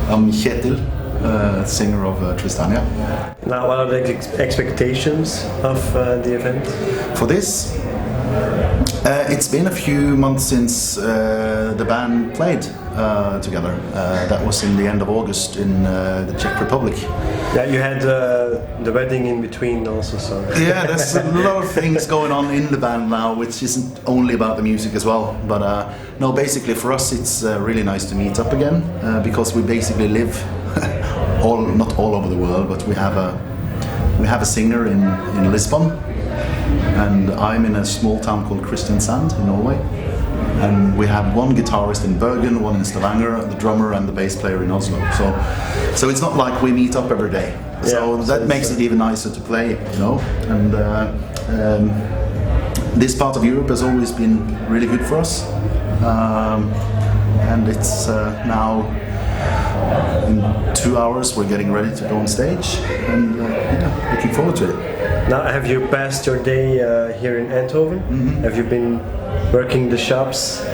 I'm Kjetil, singer of Tristania. Now, what are the expectations of the event? For this, it's been a few months since the band played together. That was in the end of August in the Czech Republic. Yeah, you had the wedding in between also, so... Yeah, there's a lot of things going on in the band now, which isn't only about the music as well. But no, basically for us it's really nice to meet up again, because we basically live not all over the world, but we have a singer in Lisbon, and I'm in a small town called Kristiansand in Norway. And we have one guitarist in Bergen, one in Stavanger, the drummer and the bass player in Oslo. So it's not like we meet up every day. So that makes it even nicer to play, you know. And this part of Europe has always been really good for us. And it's now in 2 hours we're getting ready to go on stage, and yeah, looking forward to it. Now, have you passed your day here in Eindhoven? Mm-hmm. Have you been working the shops?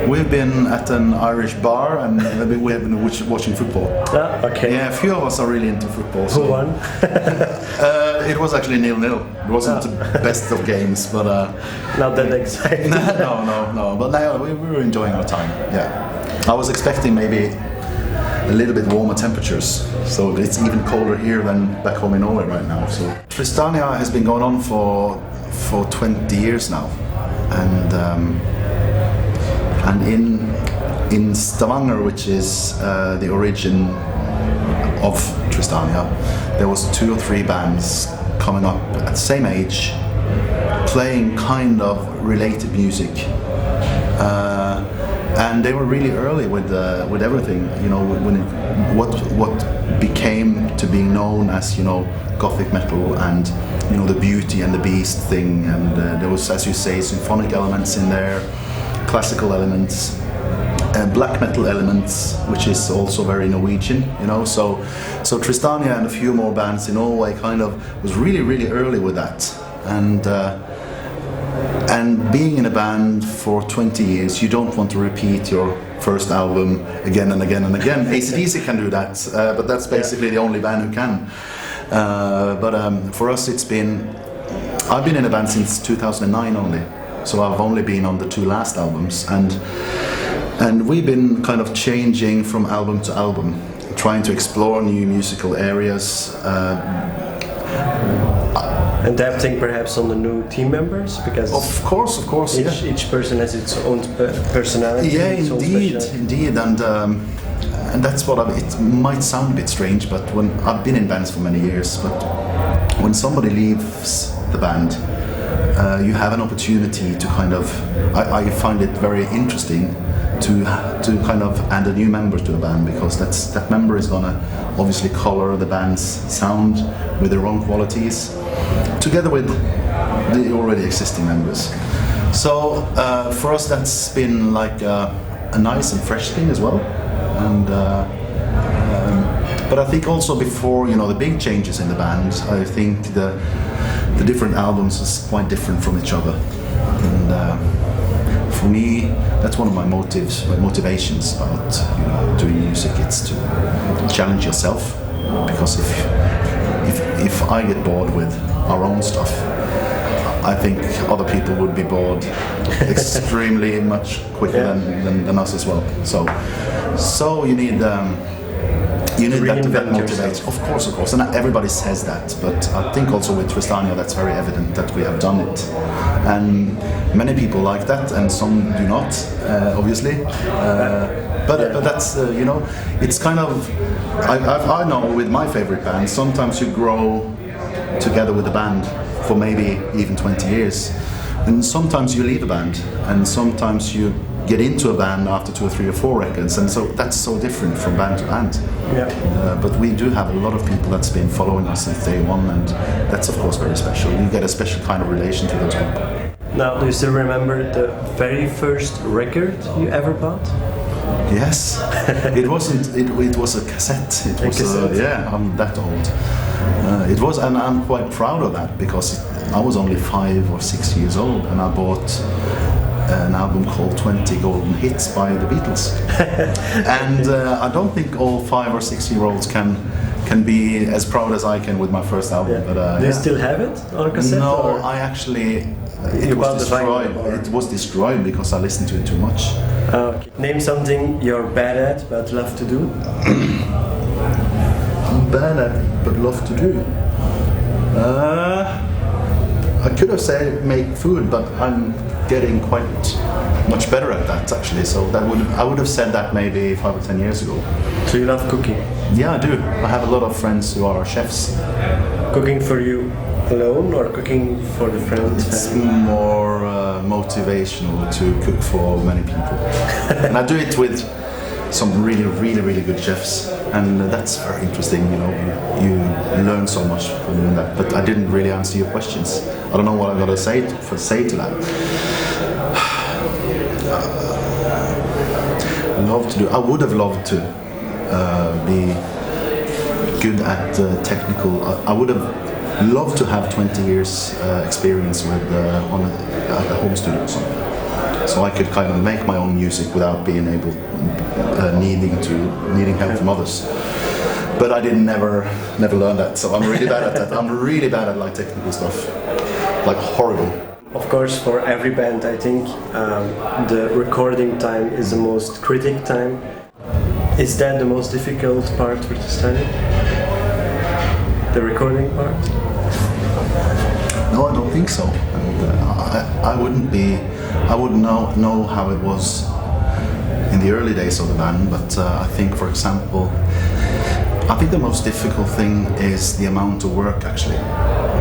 We've been at an Irish bar, and we have been watching football. Ah, okay. Yeah, a few of us are really into football. Who won? It was actually 0-0. It wasn't the best of games, but... Not that exciting. No. But now we were enjoying our time, yeah. I was expecting maybe a little bit warmer temperatures, so it's even colder here than back home in Norway right now. So Tristania has been going on for 20 years now, and in Stavanger, which is the origin of Tristania, there was 2 or 3 bands coming up at the same age, playing kind of related music. And they were really early with everything, you know, what became to be known as, you know, Gothic metal, and, you know, the Beauty and the Beast thing, and there was, as you say, symphonic elements in there, classical elements, black metal elements, which is also very Norwegian, you know. So Tristania and a few more bands in Norway kind of was really early with that, and being in a band for 20 years, you don't want to repeat your first album again and again and again. AC/DC can do that, but that's basically the only band who can. But for us, I've been in a band since 2009 only, so I've only been on the 2 last albums, and we've been kind of changing from album to album, trying to explore new musical areas. Adapting perhaps on the new team members, because of course, each person has its own personality. Yeah, indeed, and that's what it might sound a bit strange, but when I've been in bands for many years, but when somebody leaves the band, you have an opportunity to kind of, I find it very interesting to kind of add a new member to the band, because that member is gonna obviously color the band's sound with their own qualities, together with the already existing members. So for us, that's been like a nice and fresh thing as well. And but I think also before, you know, the big changes in the band, I think the different albums is quite different from each other. And for me, that's one of my motivations about, you know, doing music. It's to challenge yourself, because if I get bored with our own stuff, I think other people would be bored extremely much quicker than us as well. So you need that motivation. Of course, and everybody says that, but I think also with Tristania that's very evident that we have done it, and many people like that, and some do not, obviously. But that's you know, it's kind of, I know with my favorite band, sometimes you grow together with the band for maybe even 20 years, and sometimes you leave a band, and sometimes you get into a band after 2 or 3 or 4 records, and so that's so different from band to band. Yeah. But we do have a lot of people that's been following us since day one, and that's of course very special. You get a special kind of relation to those people. Now, do you still remember the very first record you ever bought? Yes, it wasn't. It was a cassette. It was yeah. I'm that old. It was, and I'm quite proud of that, because I was only 5 or 6 years old, and I bought an album called 20 Golden Hits by the Beatles. And I don't think all 5 or 6 year olds can be as proud as I can with my first album. Yeah. But, do you still have it on cassette? No, or? I actually... You bought the vinyl, or? It was destroyed because I listened to it too much. Okay. Name something you're bad at but love to do. I'm bad at but love to do. I could have said make food, but I'm getting quite much better at that actually. So I would have said that maybe 5 or 10 years ago. So you love cooking? Yeah, I do. I have a lot of friends who are chefs. Cooking for you alone or cooking for the friends? It's more motivational to cook for many people. And I do it with some really, really, really good chefs, and that's very interesting. You know, you learn so much from doing that. But I didn't really answer your questions. I don't know what I'm gonna say to that. I would have loved to be good at technical. I would have loved to have 20 years experience with at a home studio or something. So I could kind of make my own music without being able, needing help from others. But I didn't never learn that. So I'm really bad at that. I'm really bad at like technical stuff, like horrible. Of course, for every band, I think the recording time is the most critic time. Is that the most difficult part for Tristania? The recording part? No, I don't think so. And, I wouldn't know how it was in the early days of the band, but I think, for example, the most difficult thing is the amount of work actually.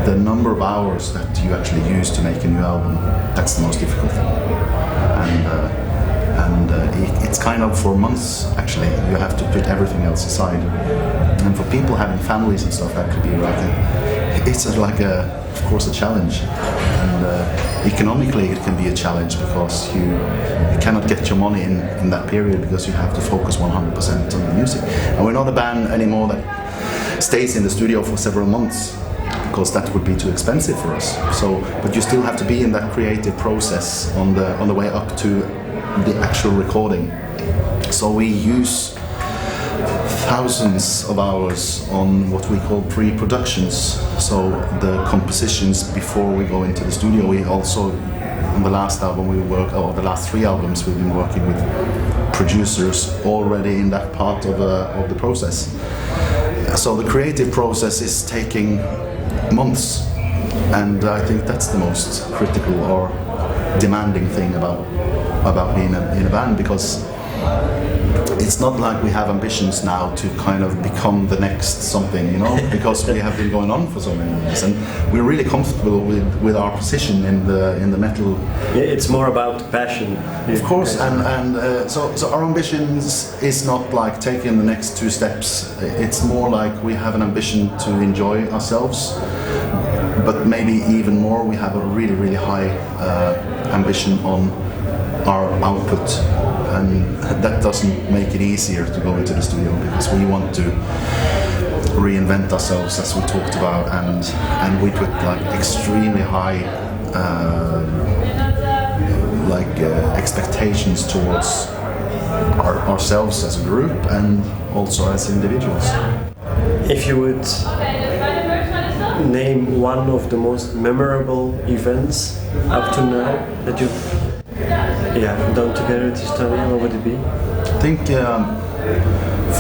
The number of hours that you actually use to make a new album, that's the most difficult thing. And it's kind of for months actually, you have to put everything else aside. And for people having families and stuff, that could be of course a challenge. And economically it can be a challenge because you cannot get your money in that period because you have to focus 100% on the music. And we're not a band anymore that stays in the studio for several months, because that would be too expensive for us. So, but you still have to be in that creative process on the way up to the actual recording. So we use thousands of hours on what we call pre-productions. So the compositions before we go into the studio. We also, on the last album, the last 3 albums, we've been working with producers already in that part of the process. So the creative process is taking months, and I think that's the most critical or demanding thing about being in a band, because it's not like we have ambitions now to kind of become the next something, you know, because we have been going on for so many years, and we're really comfortable with our position in the metal. Yeah, it's more about passion. Of course, so our ambitions is not like taking the next 2 steps. It's more like we have an ambition to enjoy ourselves, but maybe even more, we have a really, really high ambition on our output. And that doesn't make it easier to go into the studio, because we want to reinvent ourselves, as we talked about, and we put like extremely high expectations towards ourselves as a group and also as individuals. If you would name one of the most memorable events up to now that you've done together with Tristania, what would it be? I think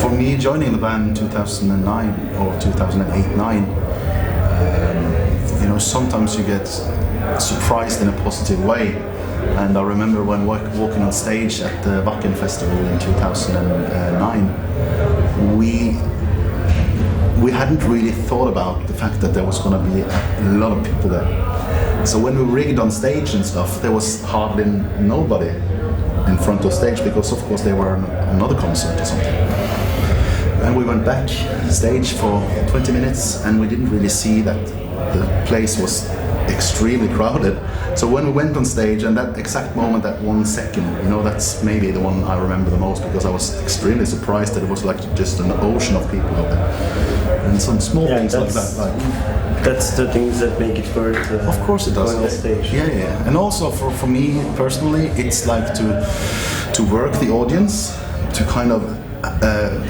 for me, joining the band in 2009 or 2008-9, sometimes you get surprised in a positive way. And I remember when walking on stage at the Wacken Festival in 2009, we hadn't really thought about the fact that there was going to be a lot of people there. So when we rigged on stage and stuff, there was hardly nobody in front of stage, because of course they were on another concert or something. And we went back stage for 20 minutes, and we didn't really see that the place was extremely crowded. So when we went on stage, and that exact moment, that 1 second, you know, that's maybe the one I remember the most, because I was extremely surprised that it was like just an ocean of people out there. And some small things like that. That's the things that make it worth. Of course it does. On the stage. Yeah, yeah. And also for me personally, it's like to work the audience, to kind of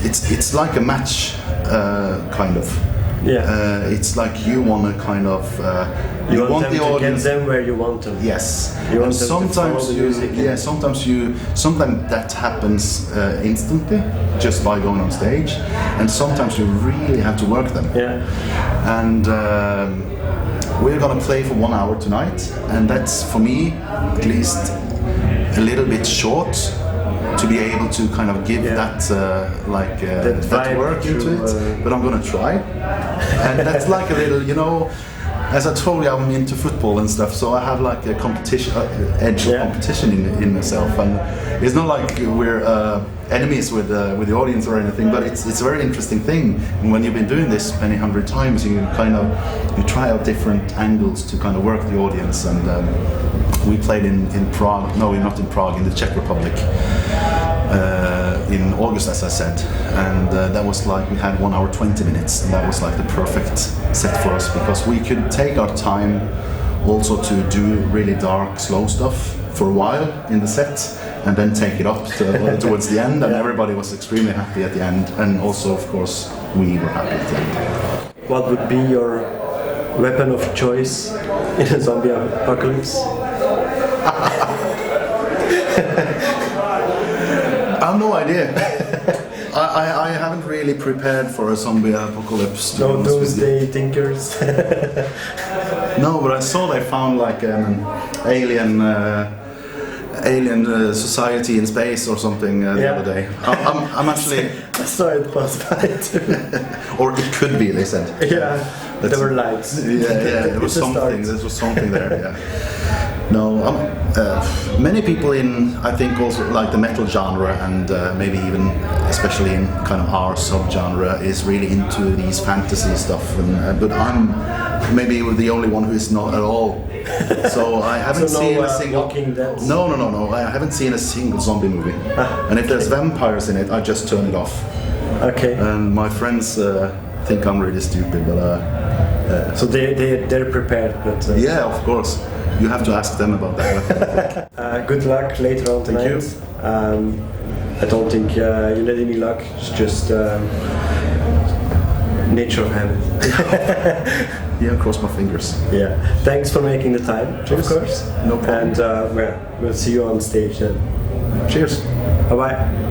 it's like a match, kind of. Yeah. It's like you want to kind of you want the them audience to get them where you want them. Yes. You want and them sometimes to follow the music. sometimes that happens instantly just by going on stage, and sometimes you really have to work them. Yeah. And we're gonna play for 1 hour tonight, and that's for me at least a little bit short to be able to kind of give that that work into it. But I'm gonna try, and that's like a little, you know. As I told you, I'm into football and stuff, so I have like a competition edge of competition in myself, and it's not like we're enemies with the audience or anything, but it's a very interesting thing. And when you've been doing this many hundred times, you try out different angles to kind of work the audience. And we played in Prague. No, we're not in Prague, in the Czech Republic. In August, as I said, and that was like we had 1 hour 20 minutes, and that was like the perfect set for us, because we could take our time also to do really dark, slow stuff for a while in the set, and then take it up towards the end, and everybody was extremely happy at the end, and also, of course, we were happy at the end. What would be your weapon of choice in a zombie apocalypse? I have no idea. I haven't really prepared for a zombie apocalypse. No doomsday thinkers. No, but I saw they found like an alien society in space or something the other day. I'm actually. I saw it pass by too. Or it could be, they said. Yeah, there were lights. Yeah, there was something. There was something there. Yeah. No, many people in, I think, also like the metal genre, and maybe even, especially in kind of our subgenre, is really into these fantasy stuff. And, but I'm maybe the only one who is not at all. So I haven't seen a single. No. I haven't seen a single zombie movie. And if there's vampires in it, I just turn it off. Okay. And my friends think I'm really stupid, but. So they're prepared, but. Yeah, of course. You have to ask them about that. Good luck later on tonight. Thank you. I don't think you need any luck. It's just nature of habit. Yeah, cross my fingers. Yeah. Thanks for making the time. Cheers. Of course. No problem. And we'll see you on stage then. Cheers. Bye bye.